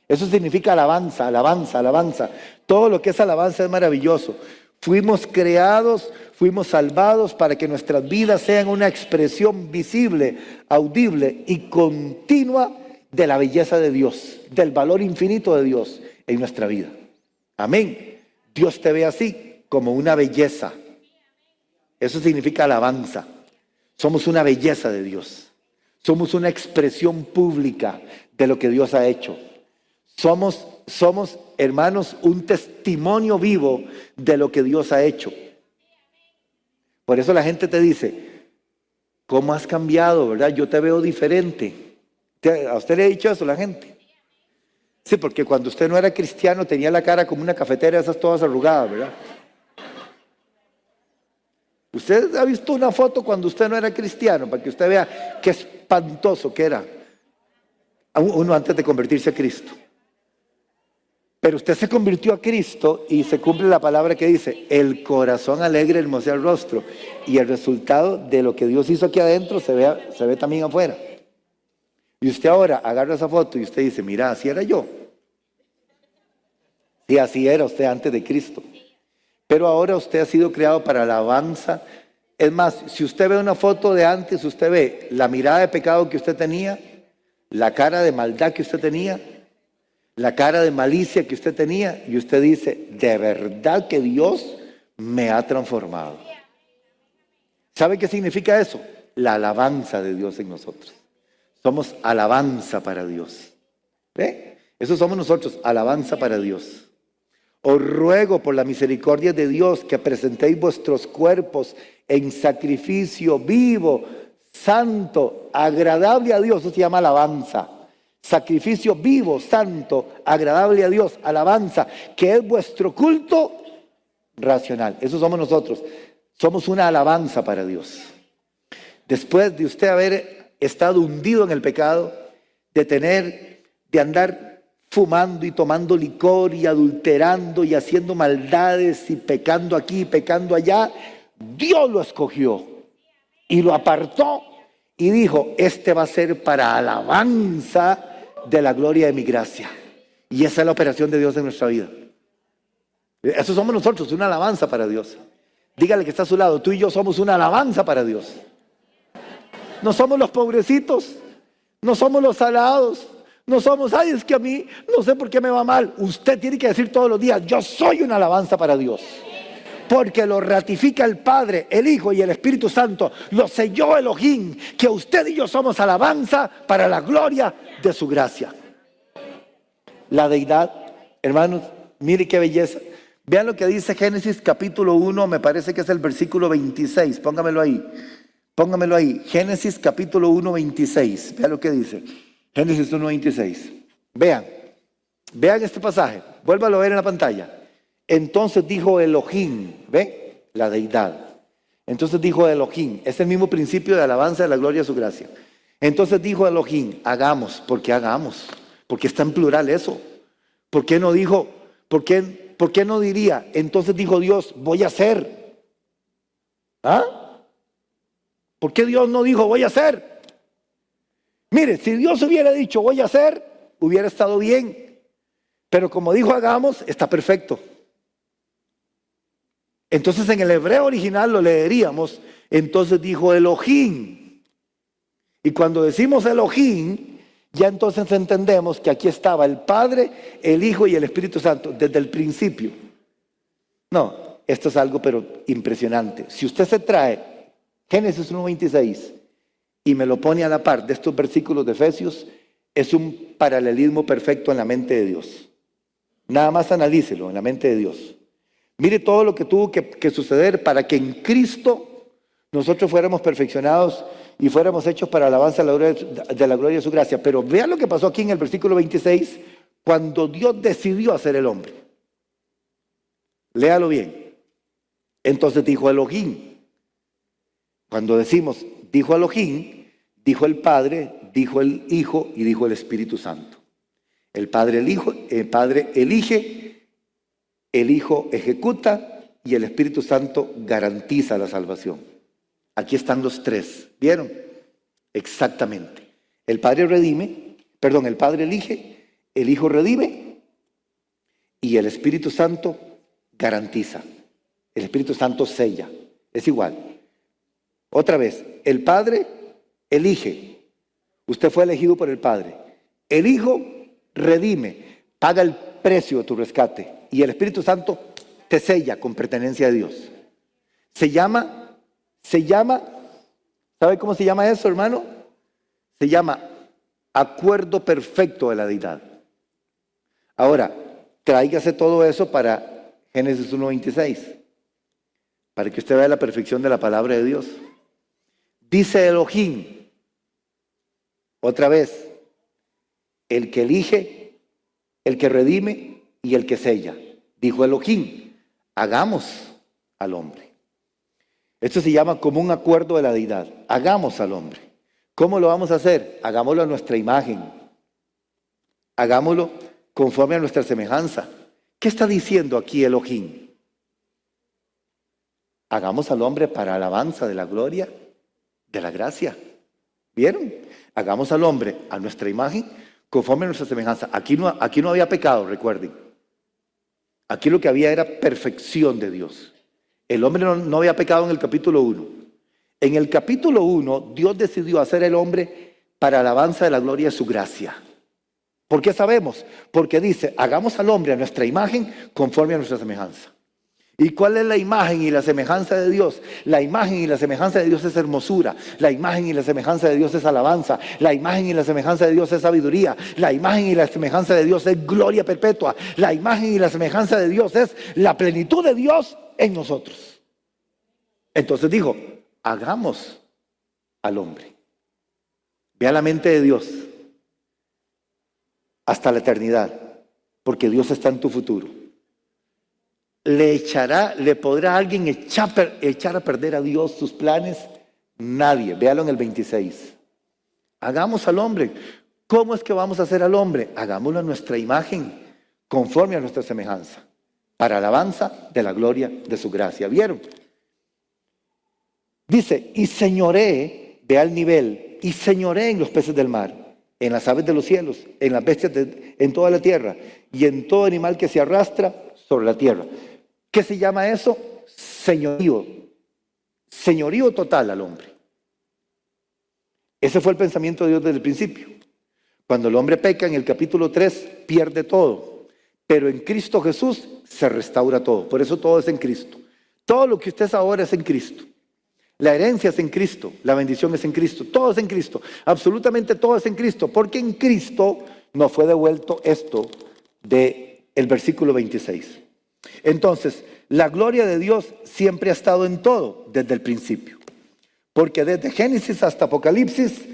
Eso significa alabanza, alabanza, alabanza. Todo lo que es alabanza es maravilloso. Fuimos creados, fuimos salvados para que nuestras vidas sean una expresión visible, audible y continua de la belleza de Dios, del valor infinito de Dios en nuestra vida. Amén. Dios te ve así, como una belleza. Eso significa alabanza. Somos una belleza de Dios. Somos una expresión pública de lo que Dios ha hecho. Somos, hermanos, un testimonio vivo de lo que Dios ha hecho. Por eso la gente te dice, ¿cómo has cambiado, verdad? Yo te veo diferente. ¿A usted le ha dicho eso la gente? Sí, porque cuando usted no era cristiano tenía la cara como una cafetera de esas todas arrugadas, ¿verdad? Usted ha visto una foto cuando usted no era cristiano, para que usted vea qué espantoso que era uno antes de convertirse a Cristo. Pero usted se convirtió a Cristo y se cumple la palabra que dice, el corazón alegre hermosea el rostro. Y el resultado de lo que Dios hizo aquí adentro se ve también afuera. Y usted ahora agarra esa foto y usted dice, mira, así era yo. Sí, así era usted antes de Cristo. Pero ahora usted ha sido creado para alabanza. Es más, si usted ve una foto de antes, usted ve la mirada de pecado que usted tenía, la cara de maldad que usted tenía, la cara de malicia que usted tenía, y usted dice, de verdad que Dios me ha transformado. ¿Sabe qué significa eso? La alabanza de Dios en nosotros. Somos alabanza para Dios. ¿Ve? Eso somos nosotros, alabanza para Dios. Os ruego por la misericordia de Dios que presentéis vuestros cuerpos en sacrificio vivo, santo, agradable a Dios. Eso se llama alabanza. Sacrificio vivo, santo, agradable a Dios, alabanza, que es vuestro culto racional. Eso somos nosotros. Somos una alabanza para Dios. Después de usted haber estado hundido en el pecado, de andar fumando y tomando licor y adulterando y haciendo maldades y pecando aquí y pecando allá, Dios lo escogió y lo apartó y dijo, este va a ser para alabanza de la gloria de mi gracia. Y esa es la operación de Dios en nuestra vida. Eso somos nosotros, una alabanza para Dios. Dígale que está a su lado, tú y yo somos una alabanza para Dios. No somos los pobrecitos, no somos los salados, no somos, ay, es que a mí no sé por qué me va mal. Usted tiene que decir todos los días, yo soy una alabanza para Dios. Porque lo ratifica el Padre, el Hijo y el Espíritu Santo. Lo selló Elohim, que usted y yo somos alabanza para la gloria de su gracia. La deidad, hermanos, mire qué belleza. Vean lo que dice Génesis capítulo 1, me parece que es el versículo 26. Póngamelo ahí. Póngamelo ahí. Génesis capítulo 1, 26. Vean lo que dice. Génesis 1, 26. Vean este pasaje. Vuélvalo a ver en la pantalla. Entonces dijo Elohim, ¿ve? La deidad. Entonces dijo Elohim, es el mismo principio de alabanza de la gloria de su gracia. Entonces dijo Elohim, hagamos, porque está en plural eso. ¿Por qué no dijo, por qué no diría, entonces dijo Dios, voy a hacer? ¿Ah? ¿Por qué Dios no dijo, voy a hacer? Mire, si Dios hubiera dicho, voy a hacer, hubiera estado bien. Pero como dijo, hagamos, está perfecto. Entonces en el hebreo original lo leeríamos, entonces dijo Elohim. Y cuando decimos Elohim, ya entonces entendemos que aquí estaba el Padre, el Hijo y el Espíritu Santo desde el principio. No, esto es algo pero impresionante. Si usted se trae Génesis 1:26 y me lo pone a la par de estos versículos de Efesios, es un paralelismo perfecto en la mente de Dios. Nada más analícelo en la mente de Dios. Mire todo lo que tuvo que suceder para que en Cristo nosotros fuéramos perfeccionados y fuéramos hechos para alabanza de la gloria de su gracia. Pero vean lo que pasó aquí en el versículo 26, cuando Dios decidió hacer el hombre. Léalo bien. Entonces dijo Elohim. Cuando decimos dijo Elohim, dijo el Padre, dijo el Hijo y dijo el Espíritu Santo. El Padre elige, el Hijo ejecuta y el Espíritu Santo garantiza la salvación. Aquí están los tres, ¿vieron? Exactamente. El Padre elige, el Hijo redime y el Espíritu Santo garantiza. El Espíritu Santo sella. Es igual. Otra vez, el Padre elige. Usted fue elegido por el Padre. El Hijo redime, paga el precio de tu rescate. Y el Espíritu Santo te sella con pertenencia a Dios. Se llama, ¿sabe cómo se llama eso, hermano? Se llama acuerdo perfecto de la deidad. Ahora, tráigase todo eso para Génesis 1:26, para que usted vea la perfección de la palabra de Dios. Dice Elohim, otra vez, el que elige, el que redime y el que sella. Dijo Elohim, hagamos al hombre. Esto se llama como un acuerdo de la deidad. Hagamos al hombre. ¿Cómo lo vamos a hacer? Hagámoslo a nuestra imagen. Hagámoslo conforme a nuestra semejanza. ¿Qué está diciendo aquí Elohim? Hagamos al hombre para alabanza de la gloria, de la gracia. ¿Vieron? Hagamos al hombre a nuestra imagen, conforme a nuestra semejanza. Aquí no había pecado, recuerden. Aquí lo que había era perfección de Dios. El hombre no había pecado en el capítulo 1. En el capítulo 1, Dios decidió hacer el hombre para alabanza de la gloria de su gracia. ¿Por qué sabemos? Porque dice, hagamos al hombre a nuestra imagen conforme a nuestra semejanza. ¿Y cuál es la imagen y la semejanza de Dios? La imagen y la semejanza de Dios es hermosura. La imagen y la semejanza de Dios es alabanza. La imagen y la semejanza de Dios es sabiduría. La imagen y la semejanza de Dios es gloria perpetua. La imagen y la semejanza de Dios es la plenitud de Dios en nosotros. Entonces dijo, hagamos al hombre. Vea la mente de Dios hasta la eternidad, porque Dios está en tu futuro. ¿Le podrá alguien echar a perder a Dios sus planes? Nadie. Véalo en el 26. Hagamos al hombre. ¿Cómo es que vamos a hacer al hombre? Hagámoslo a nuestra imagen, conforme a nuestra semejanza, para alabanza de la gloria de su gracia. ¿Vieron? Dice, y señoré, vea el nivel, y señoré en los peces del mar, en las aves de los cielos, en las bestias, en toda la tierra, y en todo animal que se arrastra sobre la tierra. ¿Qué se llama eso? Señorío. Señorío total al hombre. Ese fue el pensamiento de Dios desde el principio. Cuando el hombre peca en el capítulo 3, pierde todo. Pero en Cristo Jesús se restaura todo. Por eso todo es en Cristo. Todo lo que usted es ahora es en Cristo. La herencia es en Cristo. La bendición es en Cristo. Todo es en Cristo. Absolutamente todo es en Cristo. Porque en Cristo nos fue devuelto esto del versículo 26. Entonces, la gloria de Dios siempre ha estado en todo desde el principio. Porque desde Génesis hasta Apocalipsis,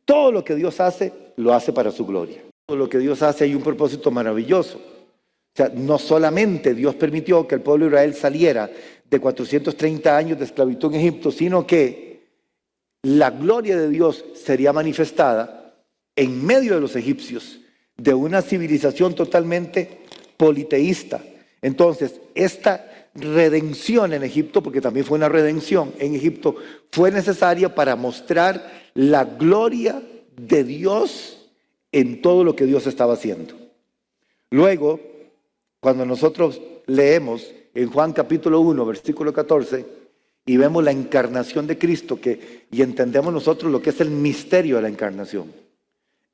todo lo que Dios hace, lo hace para su gloria. Todo lo que Dios hace hay un propósito maravilloso. O sea, no solamente Dios permitió que el pueblo de Israel saliera de 430 años de esclavitud en Egipto, sino que la gloria de Dios sería manifestada en medio de los egipcios, de una civilización totalmente politeísta. Entonces, esta redención en Egipto, porque también fue una redención en Egipto, fue necesaria para mostrar la gloria de Dios en todo lo que Dios estaba haciendo. Luego, cuando nosotros leemos en Juan capítulo 1, versículo 14, y vemos la encarnación de Cristo, y entendemos nosotros lo que es el misterio de la encarnación.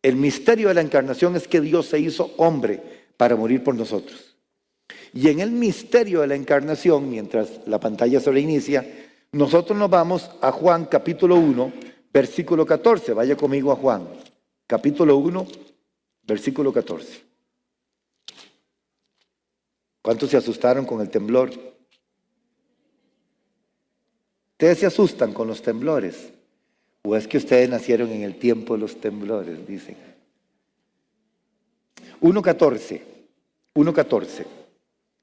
El misterio de la encarnación es que Dios se hizo hombre para morir por nosotros. Y en el misterio de la encarnación, mientras la pantalla se reinicia, nosotros nos vamos a Juan capítulo 1, versículo 14. Vaya conmigo a Juan, capítulo 1, versículo 14. ¿Cuántos se asustaron con el temblor? Ustedes se asustan con los temblores. ¿O es que ustedes nacieron en el tiempo de los temblores? Dicen. 1.14. 1.14.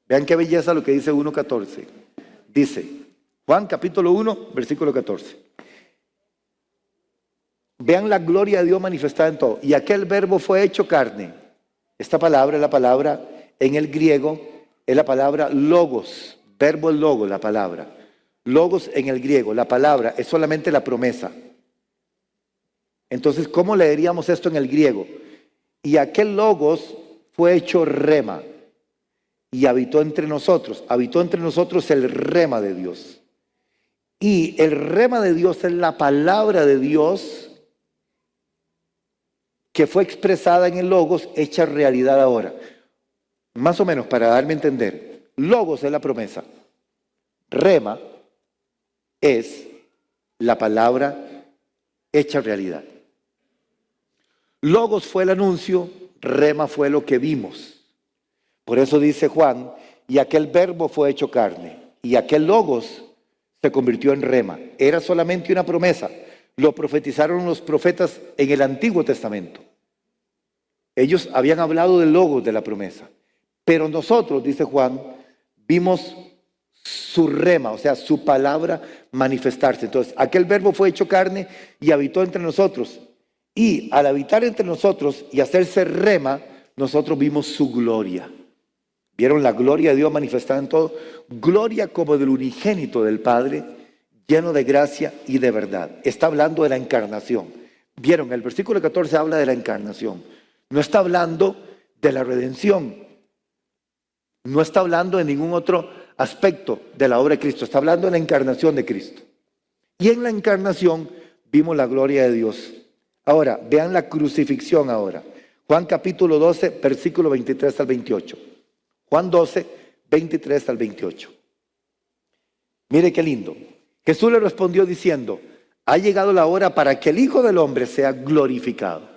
Vean qué belleza lo que dice 1.14. Dice, Juan capítulo 1, versículo 14. Vean la gloria de Dios manifestada en todo. Y aquel verbo fue hecho carne. Esta palabra es la palabra en el griego, es la palabra logos. Verbo es logo, la palabra. Logos en el griego, la palabra es solamente la promesa. Entonces, ¿cómo leeríamos esto en el griego? Y aquel logos fue hecho rema y habitó entre nosotros. Habitó entre nosotros el rema de Dios. Y el rema de Dios es la palabra de Dios que fue expresada en el logos, hecha realidad ahora. Más o menos, para darme a entender, logos es la promesa. Rema es la palabra hecha realidad. Logos fue el anuncio, rema fue lo que vimos. Por eso dice Juan, y aquel verbo fue hecho carne, y aquel logos se convirtió en rema. Era solamente una promesa. Lo profetizaron los profetas en el Antiguo Testamento. Ellos habían hablado del logos de la promesa. Pero nosotros, dice Juan, vimos su rema, o sea, su palabra manifestarse. Entonces, aquel verbo fue hecho carne y habitó entre nosotros. Y al habitar entre nosotros y hacerse rema, nosotros vimos su gloria. ¿Vieron la gloria de Dios manifestada en todo? Gloria como del unigénito del Padre, lleno de gracia y de verdad. Está hablando de la encarnación. ¿Vieron? El versículo 14 habla de la encarnación. No está hablando de la redención. No está hablando de ningún otro aspecto de la obra de Cristo. Está hablando de la encarnación de Cristo. Y en la encarnación vimos la gloria de Dios. Ahora, vean la crucifixión ahora. Juan capítulo 12, versículo 23 al 28. Juan 12, 23 al 28. Mire qué lindo. Jesús le respondió diciendo, ha llegado la hora para que el Hijo del Hombre sea glorificado.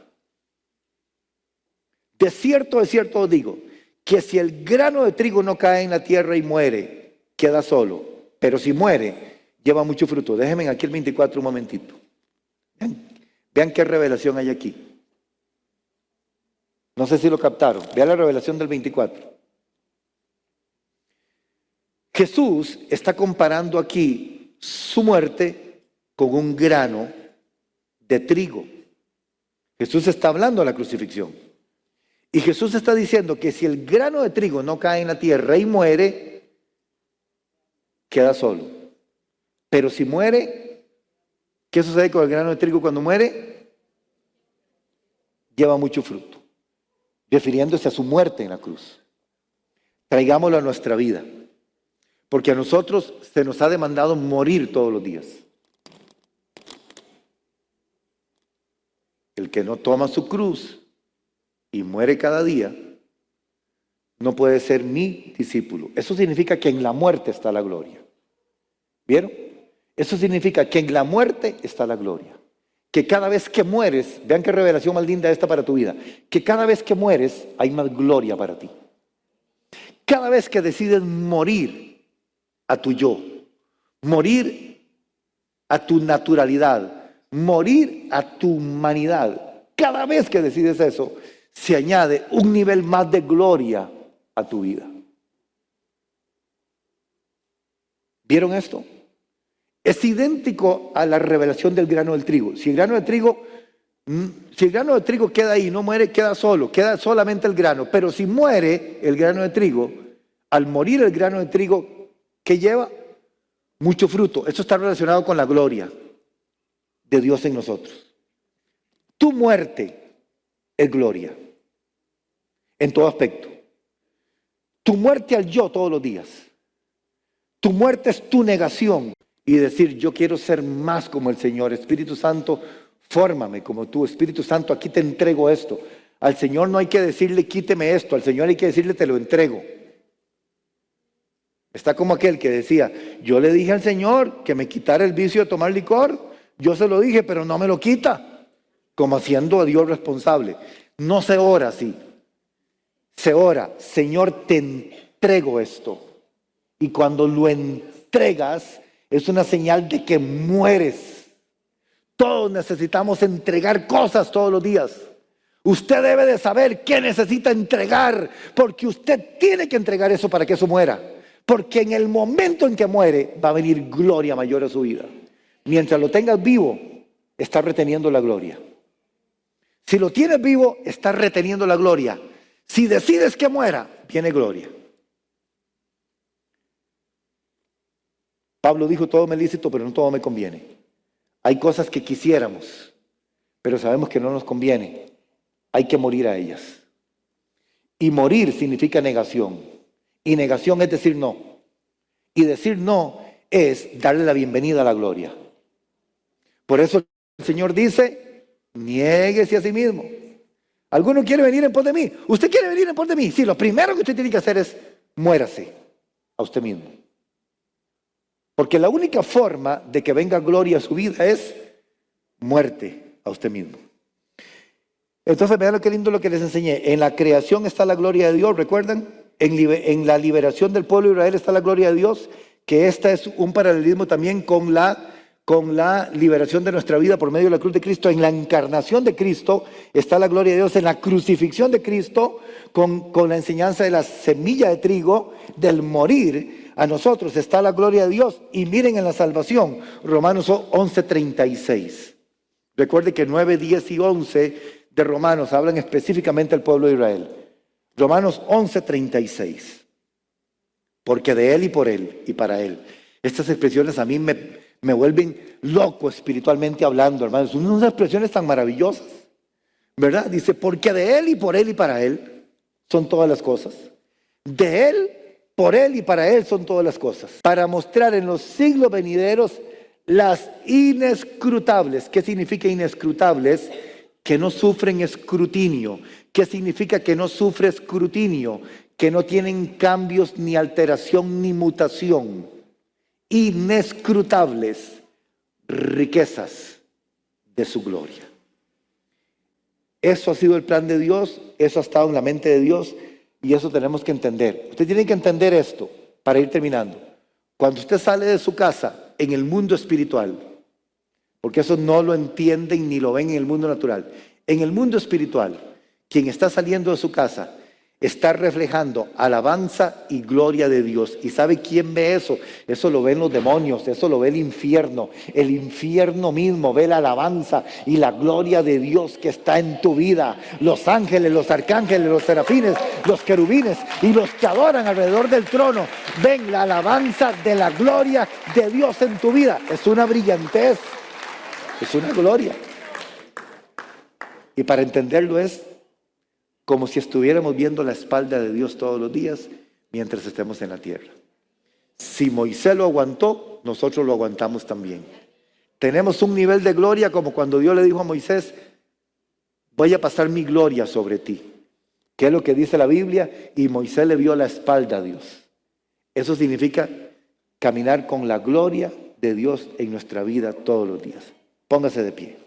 De cierto os digo, que si el grano de trigo no cae en la tierra y muere, queda solo. Pero si muere, lleva mucho fruto. Déjenme aquí el 24 un momentito. Vean qué revelación hay aquí. No sé si lo captaron. Vean la revelación del 24. Jesús está comparando aquí su muerte con un grano de trigo. Jesús está hablando de la crucifixión. Y Jesús está diciendo que si el grano de trigo no cae en la tierra y muere, queda solo. Pero si muere, ¿qué sucede con el grano de trigo cuando muere? Lleva mucho fruto, refiriéndose a su muerte en la cruz. Traigámoslo a nuestra vida, porque a nosotros se nos ha demandado morir todos los días. el que no toma su cruz y muere cada día, no puede ser mi discípulo. Eso significa que en la muerte está la gloria. ¿Vieron? Eso significa que en la muerte está la gloria. Que cada vez que mueres, vean qué revelación más linda esta para tu vida, que cada vez que mueres hay más gloria para ti. Cada vez que decides morir a tu yo, morir a tu naturalidad, morir a tu humanidad, cada vez que decides eso, se añade un nivel más de gloria a tu vida. ¿Vieron esto? Es idéntico a la revelación del grano del trigo. Si el grano de trigo queda ahí, no muere, queda solo, queda solamente el grano. Pero si muere el grano de trigo, al morir el grano de trigo, ¿qué lleva? Mucho fruto. Esto está relacionado con la gloria de Dios en nosotros. Tu muerte es gloria en todo aspecto. Tu muerte al yo todos los días. Tu muerte es tu negación y decir, yo quiero ser más como el Señor. Espíritu Santo, fórmame como tú. Espíritu Santo, aquí te entrego esto. Al Señor no hay que decirle, quíteme esto. Al Señor hay que decirle, te lo entrego. Está como aquel que decía, yo le dije al Señor que me quitara el vicio de tomar licor. Yo se lo dije, pero no me lo quita. Como haciendo a Dios responsable. No se ora así. Se ora, Señor, te entrego esto. Y cuando lo entregas, es una señal de que mueres. Todos necesitamos entregar cosas todos los días. Usted debe de saber qué necesita entregar, porque usted tiene que entregar eso para que eso muera. Porque en el momento en que muere, va a venir gloria mayor a su vida. Mientras lo tengas vivo, está reteniendo la gloria. Si lo tienes vivo, está reteniendo la gloria. Si decides que muera, viene gloria. Pablo dijo, todo me es lícito, pero no todo me conviene. Hay cosas que quisiéramos, pero sabemos que no nos conviene. Hay que morir a ellas. Y morir significa negación. Y negación es decir no. Y decir no es darle la bienvenida a la gloria. Por eso el Señor dice, niéguese a sí mismo. ¿Alguno quiere venir en pos de mí? ¿Usted quiere venir en pos de mí? Sí, lo primero que usted tiene que hacer es muérase a usted mismo. Porque la única forma de que venga gloria a su vida es muerte a usted mismo. Entonces, vean lo que lindo lo que les enseñé. En la creación está la gloria de Dios, ¿recuerdan? En la liberación del pueblo de Israel está la gloria de Dios, que esta es un paralelismo también con la liberación de nuestra vida por medio de la cruz de Cristo. En la encarnación de Cristo está la gloria de Dios. En la crucifixión de Cristo, con la enseñanza de la semilla de trigo, del morir a nosotros, está la gloria de Dios. Y miren en la salvación, Romanos 11:36. Recuerde que 9, 10 y 11 de Romanos hablan específicamente al pueblo de Israel. Romanos 11:36. Porque de Él y por Él y para Él. Estas expresiones a mí me vuelven loco espiritualmente hablando, hermanos. Son unas expresiones tan maravillosas, ¿verdad? Dice, porque de Él y por Él y para Él son todas las cosas. De Él, por Él y para Él son todas las cosas. Para mostrar en los siglos venideros las inescrutables. ¿Qué significa inescrutables? Que no sufren escrutinio. ¿Qué significa que no sufre escrutinio? Que no tienen cambios, ni alteración, ni mutación. Inescrutables riquezas de su gloria. Eso ha sido el plan de Dios, eso ha estado en la mente de Dios y eso tenemos que entender. Usted tiene que entender esto para ir terminando. Cuando usted sale de su casa en el mundo espiritual, porque eso no lo entienden ni lo ven en el mundo natural, en el mundo espiritual, quien está saliendo de su casa está reflejando alabanza y gloria de Dios. ¿Y sabe quién ve eso? Eso lo ven los demonios, eso lo ve el infierno. El infierno mismo ve la alabanza y la gloria de Dios que está en tu vida. Los ángeles, los arcángeles, los serafines, los querubines y los que adoran alrededor del trono ven la alabanza de la gloria de Dios en tu vida. Es una brillantez, es una gloria. Y para entenderlo es como si estuviéramos viendo la espalda de Dios todos los días mientras estemos en la tierra. Si Moisés lo aguantó, nosotros lo aguantamos también. Tenemos un nivel de gloria como cuando Dios le dijo a Moisés, voy a pasar mi gloria sobre ti. ¿Qué es lo que dice la Biblia? Y Moisés le vio la espalda a Dios. Eso significa caminar con la gloria de Dios en nuestra vida todos los días. Póngase de pie.